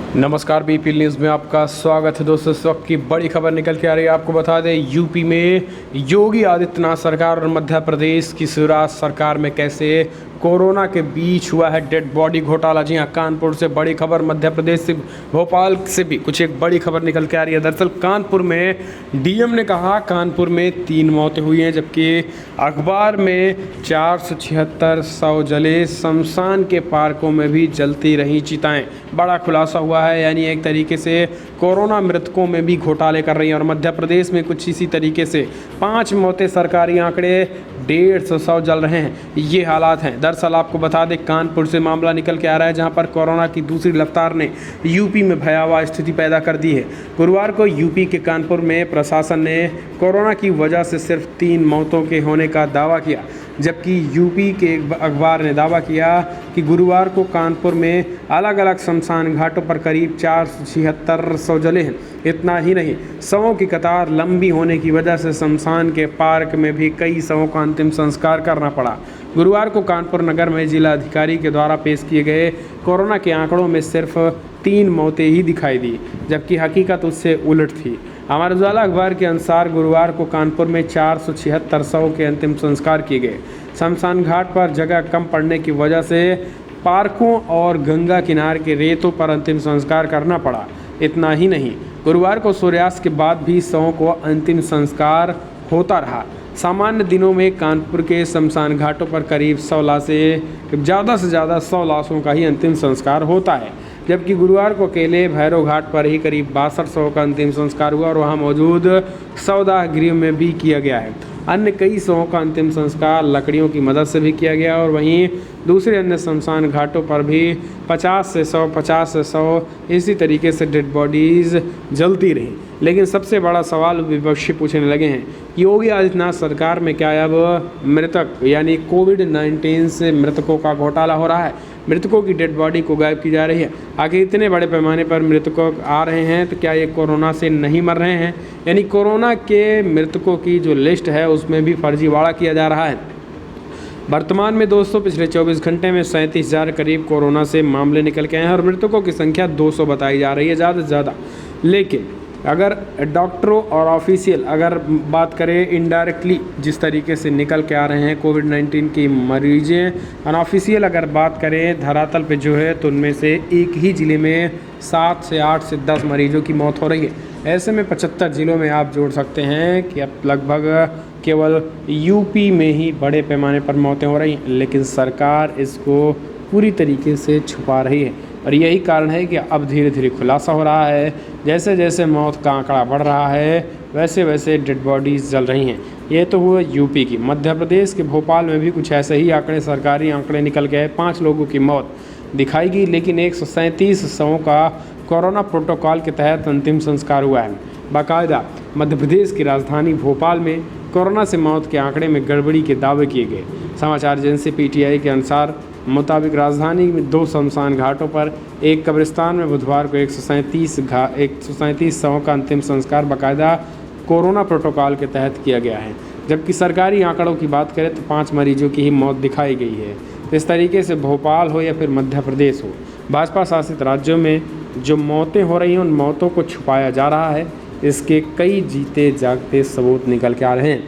नमस्कार, BP news में आपका स्वागत है। दोस्तों, इस वक्त की बड़ी खबर निकल के आ रही है। आपको बता दें, यूपी में योगी आदित्यनाथ सरकार और मध्य प्रदेश की शिवराज सरकार में कैसे कोरोना के बीच हुआ है डेड बॉडी घोटाला। जी हाँ, कानपुर से बड़ी खबर, मध्य प्रदेश से, भोपाल से भी कुछ एक बड़ी खबर निकल के आ रही है। दरअसल कानपुर में डीएम ने कहा कानपुर में 3 मौतें हुई हैं, जबकि अखबार में 476 शव जले, शमशान के पार्कों में भी जलती रही चिताएं। बड़ा खुलासा हुआ है, यानी एक तरीके से कोरोना मृतकों में भी घोटाले कर रही हैं। और मध्य प्रदेश में कुछ इसी तरीके से 5 मौतें, सरकारी आंकड़े 150 शव जल रहे हैं, ये हालात हैं। दरअसल आपको बता दें, कानपुर से मामला निकल के आ रहा है, जहां पर कोरोना की दूसरी रफ्तार ने यूपी में भयावह स्थिति पैदा कर दी है। गुरुवार को यूपी के कानपुर में प्रशासन ने कोरोना की वजह से सिर्फ 3 मौतों के होने का दावा किया, जबकि यूपी के एक अखबार ने दावा किया कि गुरुवार को कानपुर में अलग अलग शमशान घाटों पर करीब 476 शव जले हैं। इतना ही नहीं, शवों की कतार लंबी होने की वजह से शमशान के पार्क में भी कई शवों का अंतिम संस्कार करना पड़ा। गुरुवार को कानपुर नगर में जिला अधिकारी के द्वारा पेश किए गए कोरोना के आंकड़ों में सिर्फ 3 मौतें ही दिखाई दी, जबकि हकीकत उससे उलट थी। अमर उजाला अखबार के अनुसार गुरुवार को कानपुर में 476 शवों के अंतिम संस्कार किए गए। शमशान घाट पर जगह कम पड़ने की वजह से पार्कों और गंगा किनारे के रेतों पर अंतिम संस्कार करना पड़ा। इतना ही नहीं, गुरुवार को सूर्यास्त के बाद भी शवों को अंतिम संस्कार होता रहा। सामान्य दिनों में कानपुर के शमशान घाटों पर करीब 100 लाशें, ज़्यादा से ज़्यादा 100 लाशों का ही अंतिम संस्कार होता है, जबकि गुरुवार को अकेले भैरव घाट पर ही करीब 62 शवों का अंतिम संस्कार हुआ और वहां मौजूद सौदाह गृह में भी किया गया है। अन्य कई शवों का अंतिम संस्कार लकड़ियों की मदद से भी किया गया और वहीं दूसरे अन्य शमशान घाटों पर भी 50 से 100 इसी तरीके से डेड बॉडीज़ जलती रहीं। लेकिन सबसे बड़ा सवाल विपक्षी पूछने लगे हैं, योगी आदित्यनाथ सरकार में क्या अब मृतक यानी कोविड-19 से मृतकों का घोटाला हो रहा है? मृतकों की डेड बॉडी को गायब की जा रही है। आखिर इतने बड़े पैमाने पर मृतकों आ रहे हैं तो क्या ये कोरोना से नहीं मर रहे हैं? यानी कोरोना के मृतकों की जो लिस्ट है उसमें भी फर्जीवाड़ा किया जा रहा है। वर्तमान में दोस्तों पिछले 24 घंटे में 37,000 करीब कोरोना से मामले निकल के आए हैं और मृतकों की संख्या 200 बताई जा रही है, ज़्यादा से ज़्यादा। लेकिन अगर डॉक्टरों और ऑफिशियल अगर बात करें, इनडायरेक्टली जिस तरीके से निकल के आ रहे हैं कोविड-19 की मरीजें, अनऑफिशियल अगर बात करें धरातल पे जो है, तो उनमें से एक ही ज़िले में 7 से 8 से 10 मरीजों की मौत हो रही है। ऐसे में 75 ज़िलों में आप जोड़ सकते हैं कि अब लगभग केवल यूपी में ही बड़े पैमाने पर मौतें हो रही हैं, लेकिन सरकार इसको पूरी तरीके से छुपा रही है। और यही कारण है कि अब धीरे धीरे खुलासा हो रहा है, जैसे जैसे मौत का आंकड़ा बढ़ रहा है वैसे वैसे डेड बॉडीज़ जल रही हैं। ये तो हुआ यूपी की। मध्य प्रदेश के भोपाल में भी कुछ ऐसे ही आंकड़े, सरकारी आंकड़े निकल गए। 5 लोगों की मौत दिखाई गई, लेकिन 137 शवों का कोरोना प्रोटोकॉल के तहत अंतिम संस्कार हुआ है। बाकायदा मध्य प्रदेश की राजधानी भोपाल में कोरोना से मौत के आंकड़े में गड़बड़ी के दावे किए गए। समाचार एजेंसी पीटीआई के अनुसार मुताबिक राजधानी में 2 शमशान घाटों पर एक कब्रिस्तान में बुधवार को 137 शवों का अंतिम संस्कार बाकायदा कोरोना प्रोटोकॉल के तहत किया गया है, जबकि सरकारी आंकड़ों की बात करें तो 5 मरीजों की ही मौत दिखाई गई है। इस तरीके से भोपाल हो या फिर मध्य प्रदेश हो, भाजपा शासित राज्यों में जो मौतें हो रही हैं उन मौतों को छुपाया जा रहा है। इसके कई जीते जागते सबूत निकल के आ रहे हैं,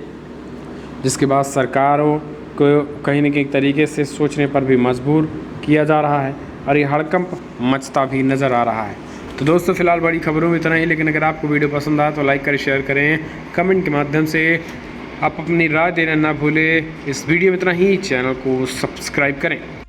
जिसके बाद सरकारों को कहीं न कहीं तरीके से सोचने पर भी मजबूर किया जा रहा है और ये हड़कंप मचता भी नज़र आ रहा है। तो दोस्तों, फिलहाल बड़ी खबरों में इतना ही, लेकिन अगर आपको वीडियो पसंद आया तो लाइक करें, शेयर करें, कमेंट के माध्यम से आप अपनी राय देना ना भूलें। इस वीडियो में इतना ही, चैनल को सब्सक्राइब करें।